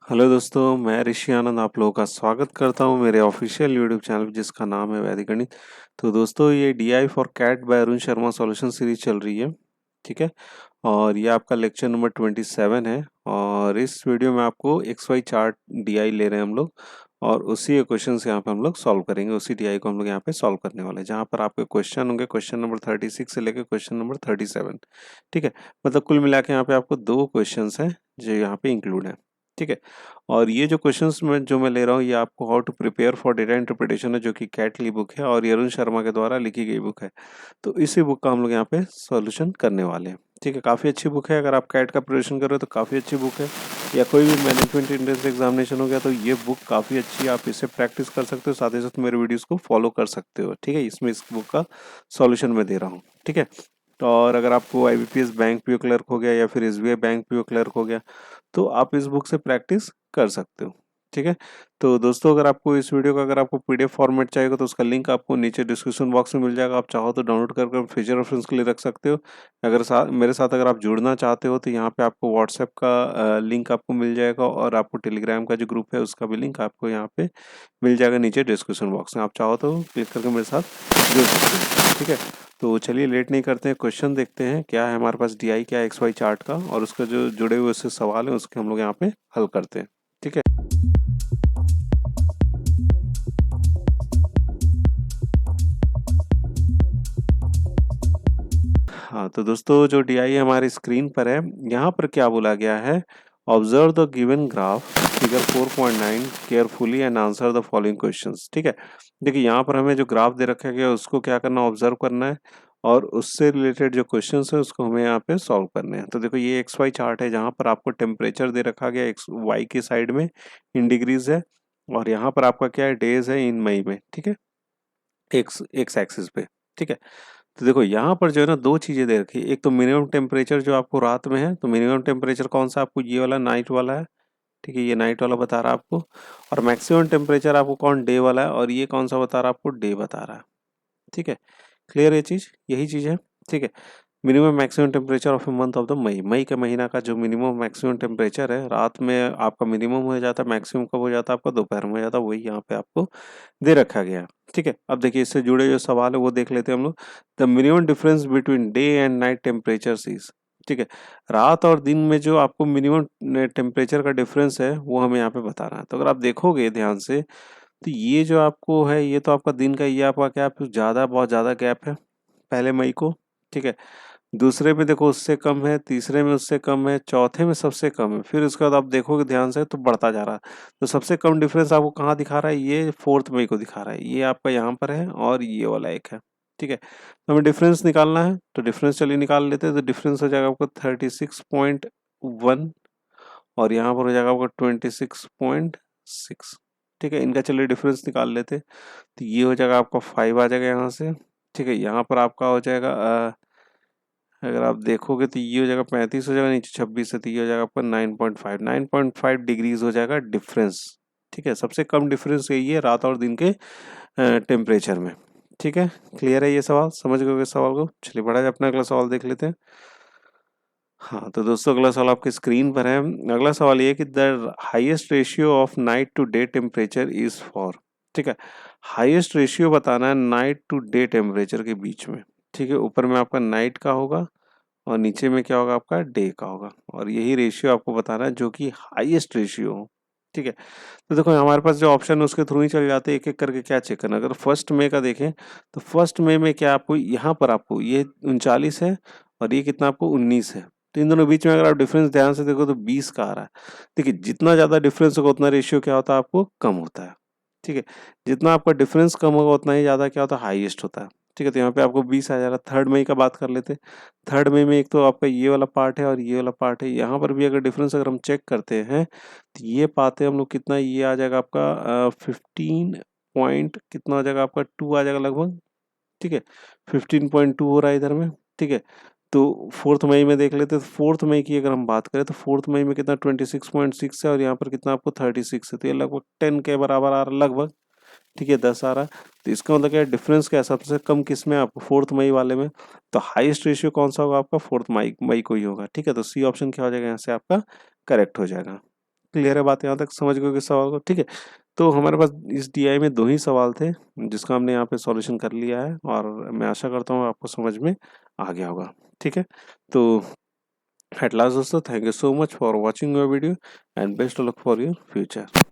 Hello दोस्तों, मैं ऋषि आनंद आप लोगों का स्वागत करता हूं मेरे ऑफिशियल यूट्यूब चैनल जिसका नाम है वैदिक गणित। तो दोस्तों ये DI for CAT by Arun Sharma solution series चल रही है, ठीक है। और ये आपका लेक्चर नंबर 27 है और इस वीडियो में आपको एक्स वाई चार्ट डीआई ले रहे हैं हम लोग और उसी क्वेश्चन से यहाँ पे हम लोग सॉल्व करेंगे। उसी डीआई को हम लोग यहाँ पे सॉल्व करने वाले हैं जहाँ पर आपके क्वेश्चन होंगे क्वेश्चन नंबर 36 से लेकर क्वेश्चन नंबर 37, ठीक है। मतलब कुल मिला के यहाँ पे आपको 2 क्वेश्चंस हैं जो यहाँ पे इंक्लूड है, ठीक है। और ये जो क्वेश्चंस मैं ले रहा हूँ ये आपको how to prepare for data interpretation है जो कि कैट ली बुक है और ये अरुण शर्मा के द्वारा लिखी गई बुक है। तो इसी बुक का हम लोग यहाँ पे सॉल्यूशन करने वाले हैं, ठीक है। काफ़ी अच्छी बुक है, अगर आप कैट का प्रिपरेशन कर रहे हो तो काफ़ी अच्छी बुक है, या कोई भी मैनेजमेंट एंट्रेंस एग्जामिनेशन हो गया तो ये बुक काफ़ी अच्छी है। आप इससे प्रैक्टिस कर सकते हो, साथ ही साथ मेरे वीडियोज़ को फॉलो कर सकते हो, ठीक है। इसमें इस बुक का सॉल्यूशन मैं दे रहा हूँ, ठीक है। तो और अगर आपको आईबीपीएस बैंक पीओ क्लर्क हो गया या फिर एसबीआई बैंक पीओ क्लर्क हो गया तो आप इस बुक से प्रैक्टिस कर सकते हो, ठीक है। तो दोस्तों अगर आपको इस वीडियो का अगर आपको पीडीएफ फॉर्मेट चाहिए तो उसका लिंक आपको नीचे डिस्क्रिप्शन बॉक्स में मिल जाएगा। आप चाहो तो डाउनलोड कर फ्यूचर रेफरेंस के लिए रख सकते हो। अगर मेरे साथ अगर आप जुड़ना चाहते हो तो यहाँ पे आपको व्हाट्सएप का लिंक आपको मिल जाएगा और आपको टेलीग्राम का जो ग्रुप है उसका भी लिंक आपको यहाँ पे मिल जाएगा नीचे डिस्क्रिप्शन बॉक्स में। आप चाहो तो क्लिक करके मेरे साथ जुड़ सकते हो, ठीक है। तो चलिए लेट नहीं करते हैं, क्वेश्चन देखते हैं क्या है हमारे पास डीआई क्या एक्स वाई चार्ट का और उसका जो जुड़े हुए उससे सवाल है उसके हम लोग यहाँ पे हल करते हैं, ठीक है। हाँ तो दोस्तों जो डीआई हमारी स्क्रीन पर है यहाँ पर क्या बोला गया है, observe the given graph figure 4.9 carefully and answer the following questions, ठीक है। देखिए यहाँ पर हमें जो ग्राफ दे रखा गया उसको क्या करना, ऑब्जर्व करना है और उससे रिलेटेड जो क्वेश्चंस है उसको हमें यहाँ पे सॉल्व करने हैं। तो देखो ये एक्स वाई चार्ट है जहाँ पर आपको टेम्परेचर दे रखा गया एक्स वाई की साइड में इन डिग्रीज है और यहाँ पर आपका क्या है, डेज है इन मई में, ठीक है, एक्स एक्स एक्सिस पे, ठीक है। तो देखो यहाँ पर जो है ना दो चीजें दे रखी है, एक तो मिनिमम टेम्परेचर जो आपको रात में है, तो मिनिमम टेम्परेचर कौन सा आपको ये वाला नाइट वाला है, ठीक है, ये नाइट वाला बता रहा है आपको। और मैक्सिमम टेम्परेचर आपको कौन, डे वाला है, और ये कौन सा बता रहा है आपको, डे बता रहा है, ठीक है। क्लियर ये चीज, यही चीज है, ठीक है। Minimum maximum temperature of a month of the May, मई के महीना का जो मिनिमम मैक्सिमम टेम्परेचर है रात में आपका मिनिमम हो जाता है, मैक्सिमम कब हो जाता है आपका, दोपहर में हो जाता है, वही यहाँ पे आपको दे रखा गया है, ठीक है। अब देखिए इससे जुड़े जो सवाल है वो देख लेते हैं हम लोग। The minimum difference between day and night temperature is, ठीक है, रात और दिन में जो आपको मिनिमम टेम्परेचर का डिफरेंस है वो हमें यहाँ पे बताना है। तो अगर आप देखोगे ध्यान से तो ये जो आपको है ये तो आपका दिन का, ये आपका क्या ज़्यादा, बहुत ज़्यादा गैप है पहले मई को, ठीक है। दूसरे में देखो उससे कम है, तीसरे में उससे कम है, चौथे में सबसे कम है, फिर उसके बाद आप देखोगे ध्यान से तो बढ़ता जा रहा है। तो सबसे कम डिफरेंस आपको कहाँ दिखा रहा है, ये 4 मई को दिखा रहा है, ये आपका यहाँ पर है और ये वाला एक है, ठीक है। तो हमें डिफरेंस निकालना है तो डिफरेंस चलिए निकाल लेते हैं। तो डिफरेंस हो जाएगा आपको 36.1 और यहाँ पर हो जाएगा आपका 26.6, ठीक है। इनका चलिए डिफरेंस निकाल लेते हैं। तो ये हो जाएगा आपका 5 आ जाएगा यहाँ से, ठीक है। यहाँ पर आपका हो जाएगा अगर आप देखोगे तो ये हो जाएगा 35 हो जाएगा, नीचे 26 है तो ये हो जाएगा आपका 9.5 डिग्रीज हो जाएगा डिफरेंस, ठीक है। सबसे कम डिफरेंस यही है रात और दिन के टेम्परेचर में, ठीक है। क्लियर है ये सवाल, समझ गए इस सवाल को। चलिए बड़ा अपना अगला सवाल देख लेते हैं। हाँ तो दोस्तों अगला सवाल आपकी स्क्रीन पर है। अगला सवाल ये कि the highest ratio of night to day temperature is for, ठीक है। हाईएस्ट रेशियो बताना है नाइट टू डे टेम्परेचर के बीच में, ठीक है। ऊपर में आपका नाइट का होगा और नीचे में क्या होगा आपका, डे का होगा, और यही रेशियो आपको बताना है जो कि हाईएस्ट रेशियो हो, ठीक है। तो देखो हमारे पास जो ऑप्शन है उसके थ्रू ही चल जाते हैं, एक एक करके क्या चेक करना। अगर फर्स्ट में का देखें तो फर्स्ट में क्या आपको यहाँ पर आपको ये 39 है और ये कितना आपको 19 है। तो इन दोनों बीच में अगर आप डिफरेंस ध्यान से देखो तो 20 का आ रहा है। देखिए जितना ज्यादा डिफरेंस होगा उतना रेशियो क्या होता है आपको कम होता है, ठीक है। जितना आपका डिफरेंस कम होगा उतना ही ज्यादा क्या होता है, हाईएस्ट होता है, ठीक है। तो यहाँ पे आपको 20 आ जा रहा है। थर्ड मई का बात कर लेते हैं। थर्ड मई में एक तो आपका ये वाला पार्ट है और ये वाला पार्ट है, यहाँ पर भी अगर डिफरेंस अगर हम चेक करते हैं तो ये पाते हम लोग कितना, ये आ जाएगा आपका 15 पॉइंट कितना हो जाएगा आपका 2 आ जाएगा लगभग, ठीक है। 15.2 हो रहा है इधर में, ठीक है। तो फोर्थ मई में देख लेते हैं। तो फोर्थ मई की अगर हम बात करें तो फोर्थ मई में कितना 26.6 है और यहाँ पर कितना आपको 36 है। तो ये लगभग 10 के बराबर आ रहा है लगभग, ठीक है, 10 आ रहा है। तो इसका मतलब क्या डिफरेंस क्या है, सबसे कम किस में आपको, फोर्थ मई वाले में। तो हाईएस्ट रेशियो कौन सा होगा आपका, फोर्थ मई मई को ही होगा, ठीक है। तो सी ऑप्शन क्या हो जाएगा यहाँ से आपका करेक्ट हो जाएगा, क्लियर है बात यहाँ तक, समझ गए इस सवाल को? ठीक है, तो हमारे पास इस डीआई में 2 ही सवाल थे जिसका हमने यहाँ पे सॉल्यूशन कर लिया है और मैं आशा करता हूँ आपको समझ में आ गया होगा। ठीक है, तो एट लास्ट दोस्तों, thank you so much for watching your video and best of luck for your future.